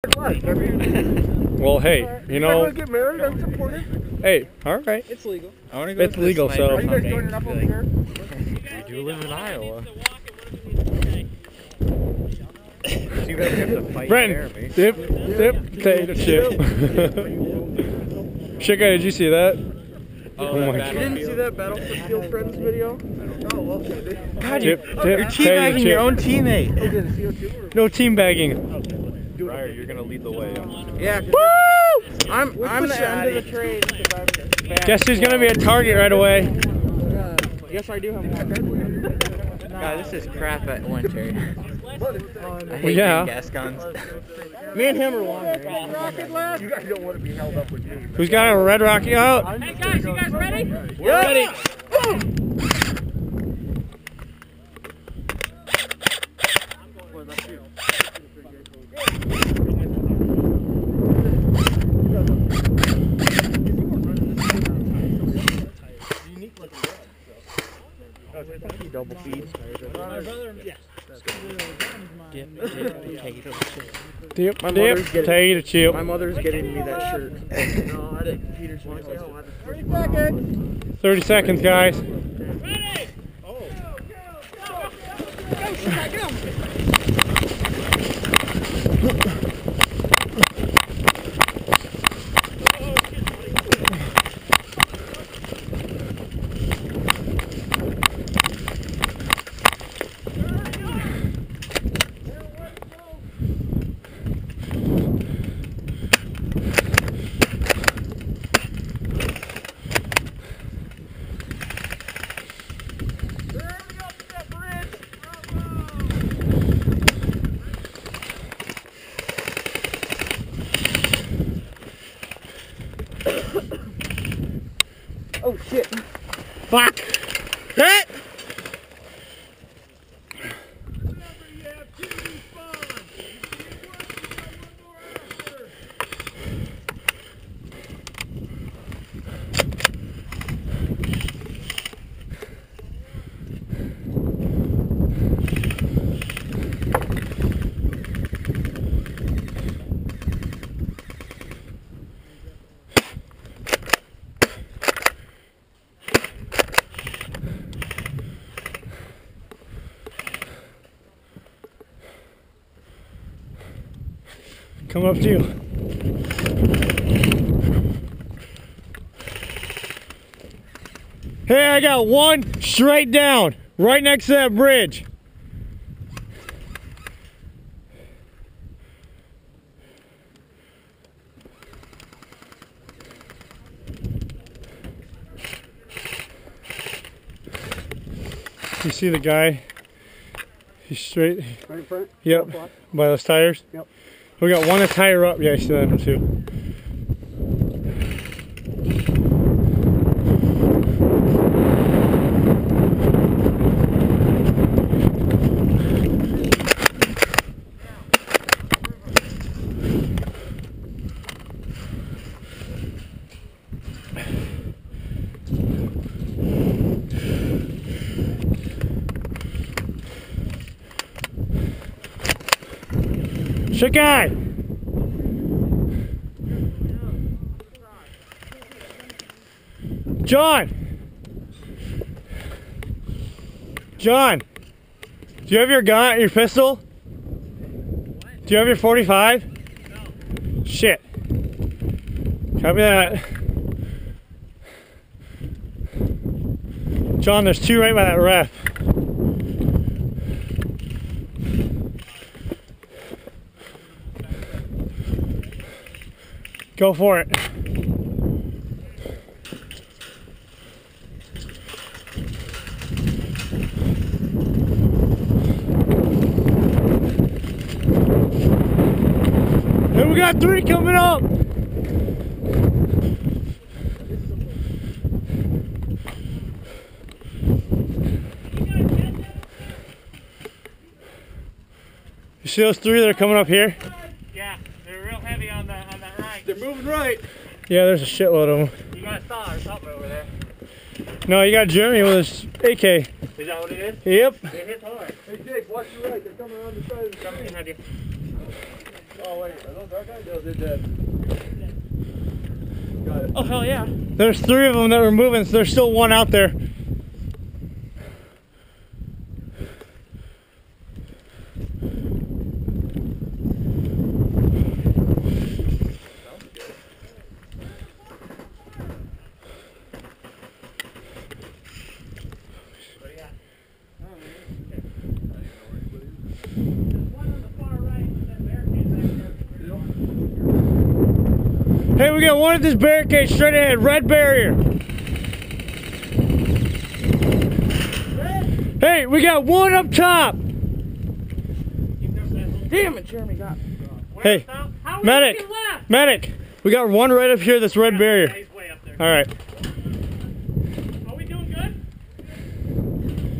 Well, hey, you know. I get married, I'm supported. Hey, all right. It's legal. I want to go. It's legal, so. Are you guys joining up over here? We do live in Iowa. You guys have to fight Brenton, dip, potato chip. Shit, guy, did you see that? Oh my You God. didn't see that Battlefield Field Friends video? Oh, okay. God, Dip, you're teabagging your own teammate. No team bagging. Ryder, you're gonna lead the way. Yeah. Woo! I'm the end of the trade. Guess who's gonna be a target right away? Yes, I do have one. God, this is crap at winter. I hate Yeah. being Gascons. Me and him are long. Rocket left. You guys don't want to be held up with me. Who's got a red rocket out? Hey guys, you guys ready? We're ready. Double feed. Dip, potato chip. My mother's getting me that shirt. No, I didn't. Peter's 30 seconds. 30 seconds, guys. Ready? Oh. Oh shit. Fuck. Hit! Coming up to you. Hey, I got one straight down, right next to that bridge. You see the guy? He's straight. Right in front? Yep. By those tires? Yep. We got one tire up. Yeah, I see that one too. Shit guy! John! John! Do you have your gun, your pistol? Do you have your 45? No. Shit. Copy that. John, there's two right by that ref. Go for it. And we got three coming up. You see those three that are coming up here? Yeah, they're real heavy on that right. They're moving right. Yeah, there's a shitload of them. You got a saw or something over there. No, you got Jeremy with his AK. Is that what it is? Yep. It hits hard. Hey Jake, watch your right. They're coming around the side of the Something behind you. Oh wait, are those our guys? No, they're dead. Got it. Oh, hell yeah. There's 3 of them that were moving, so there's still 1 out there. Hey, we got 1 at this barricade straight ahead, red barrier. Hey, we got 1 up top. Damn it, Jeremy got me. Hey, medic, medic. We got 1 right up here, this red barrier. He's way up there. All right. Are we doing good?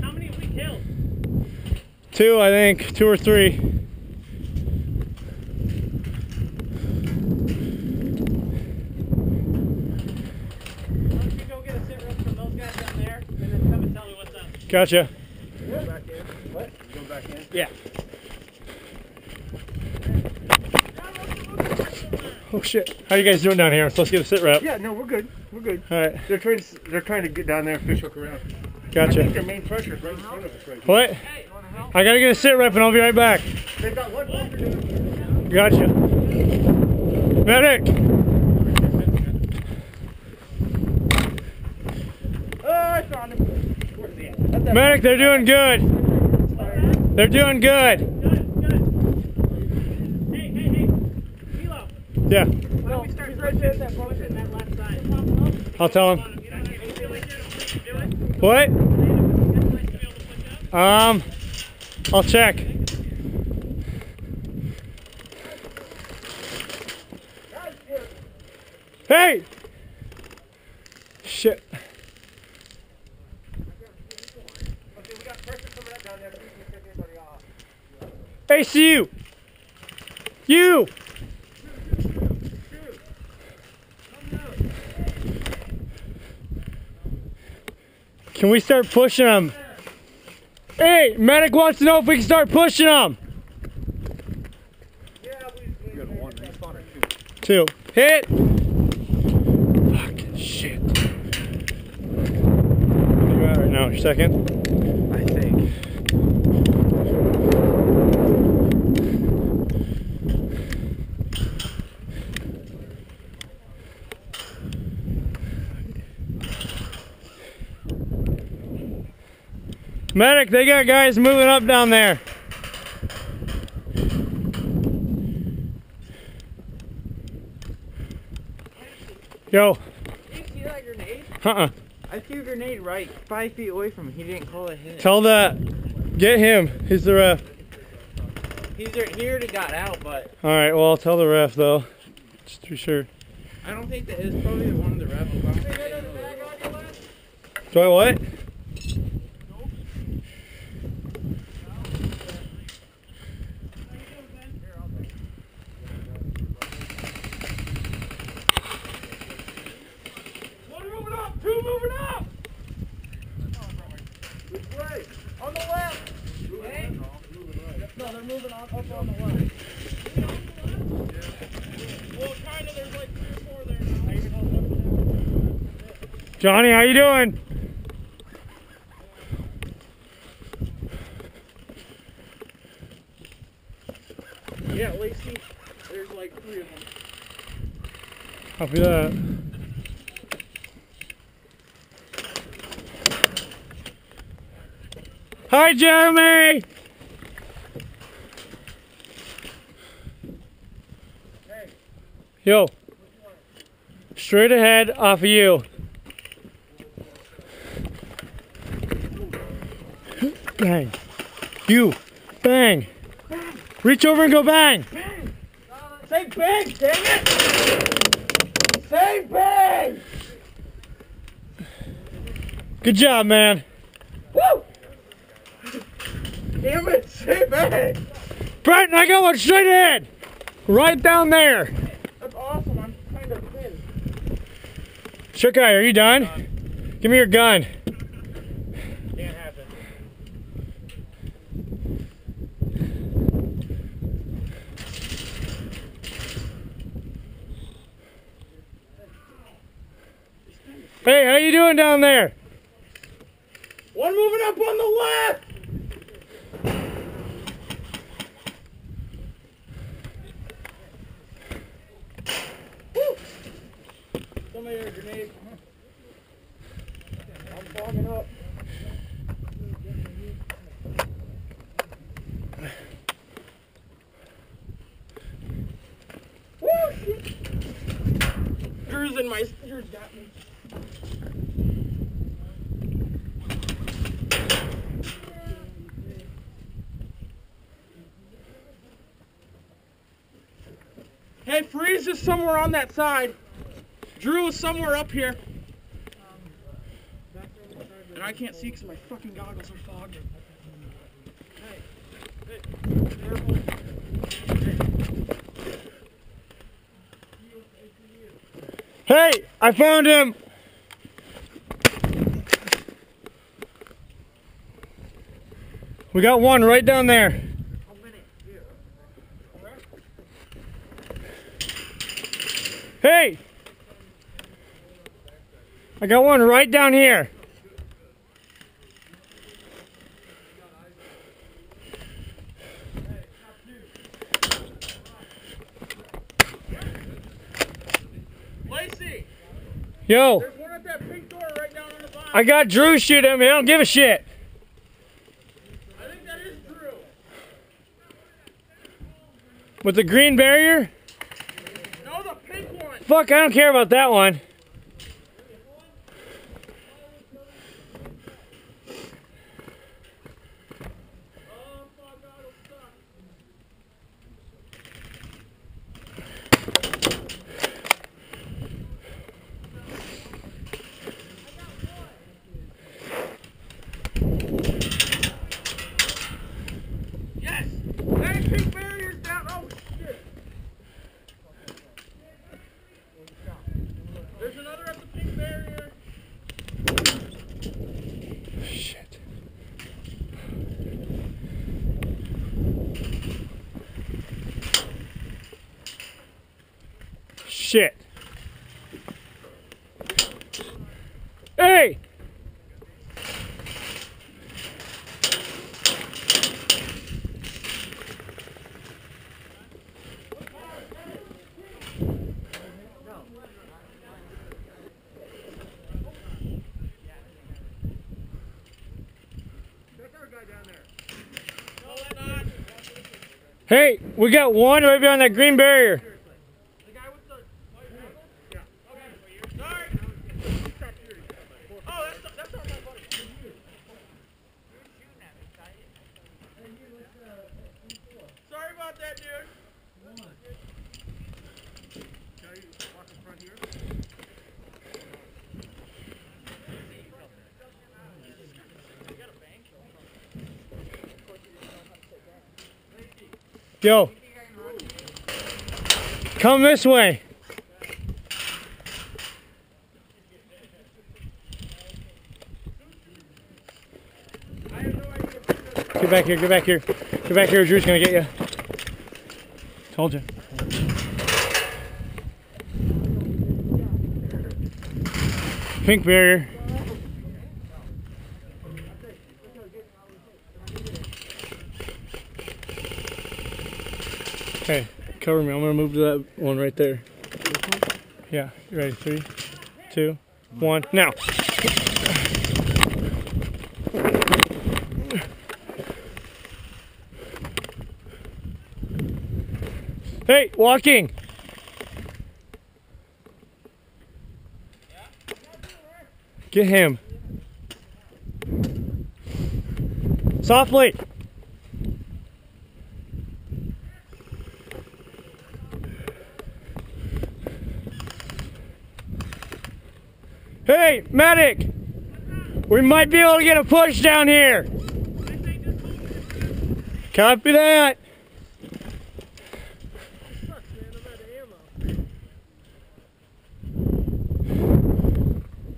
How many have we killed? 2, I think, 2 or 3. Why don't you go get a sit rep from those guys down there, and then come and tell me what's up. Gotcha. Go back in. What? Go back in? Yeah. Oh shit. How you guys doing down here? I'm supposed to get a sit rep. Yeah, no, we're good. We're good. All right. They're trying to get down there and fish hook around. I Gotcha. think their main pressure is right in front of us right now. What? Hey, you want to help? I gotta get a sit rep and I'll be right back. They've got one pressure doing. Gotcha. Medic! Oh, I found him. Where's he at? Medic, they're doing good. They're doing good. Good, good. Hey, hey, hey. Kilo, Yeah, why don't we start pushing that left side? I'll tell him. You don't need to feel like you do it. What? You have to be able to push up. I'll check. Hey! Shit. Okay, we got pressure coming up down there. Please take anybody off. Hey, see you! You! Can we start pushing them? Hey, medic wants to know if we can start pushing them. Yeah, we got 1 responder too. 2. Hit! Fucking shit. Where you at right now? Your second? I think. Medic, they got guys moving up down there. Yo. Did you see that grenade? Uh-uh. I threw a grenade right 5 feet away from him. He didn't call it hit. Tell that. Get him. He's the ref. He already got out, but Alright, well, I'll tell the ref, though. Just to be sure. I don't think that is probably one of the rebels. Do I what? One moving up, 2 moving up. Which way? On the left. Hey? No, they're moving up on the left. Well, kind of, there's like 3 or 4 there now. I even know what's Johnny, how you doing? Yeah, Lacey, there's like 3 of them. Copy that. Hi, Jeremy! Hey. Yo. Straight ahead off of you. Bang. You. Bang. Reach over and go bang. Say bang, dang it! Say bang! Good job, man. Woo! Damn it, say bang! Brent, I got one straight ahead. Right down there. That's awesome, I'm kind of thin. Shook guy, are you done? Give me your gun. Can't happen. Hey, how you doing down there? One moving up on the left! Woo! Somebody had a grenade. I'm fogging up. Woo! Drew's got me. Hey, Freeze is somewhere on that side. Drew is somewhere up here. And I can't see because my fucking goggles are fogged. Hey, careful. Hey, I found him. We got one right down there. Hey! I got one right down here. Lacey! Yo! There's one at that pink door right down on the bottom. I got Drew shooting at me. I don't give a shit. I think that is Drew. With the green barrier? No, the pink one. Fuck, I don't care about that one. Yes! Hey, pink barrier's down. Oh, shit. There's another at the pink barrier. Shit. Shit. Hey! Hey, we got one right behind that green barrier. The guy with the white handle? Yeah. Okay. Sorry. Oh, that's not my buddy. Sorry about that, dude. Can I walk in front here? Yo. Come this way. Get back here, get back here. Get back here, Drew's gonna get you. Told you. Pink barrier. Okay, cover me. I'm gonna move to that one right there. Yeah, you ready? 3, 2, 1, now. Hey, walking. Get him. Softly. Hey, medic! We might be able to get a push down here. Copy that.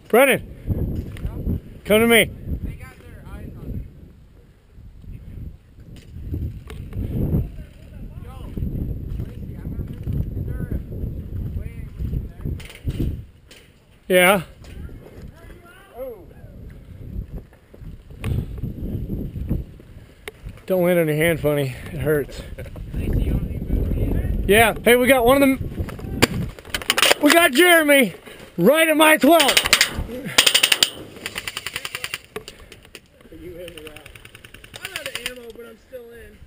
Brennan, come to me. They got their eyes on it. Yo, Lacey, I'm gonna. Is there a way there? Yeah. Don't land on your hand funny. It hurts. Yeah. Hey, we got one of them. We got Jeremy right at my 12. I'm out of ammo, but I'm still in.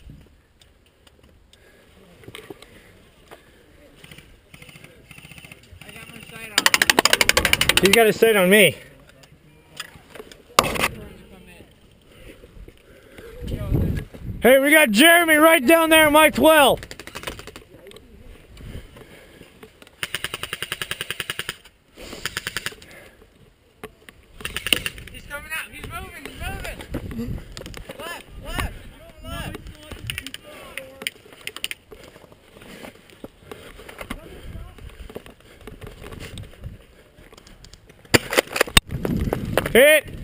I got my sight on. He's got his sight on me. Hey, we got Jeremy right down there at my 12. He's coming out. He's moving. He's moving. Left. Left. He's moving left. Hit.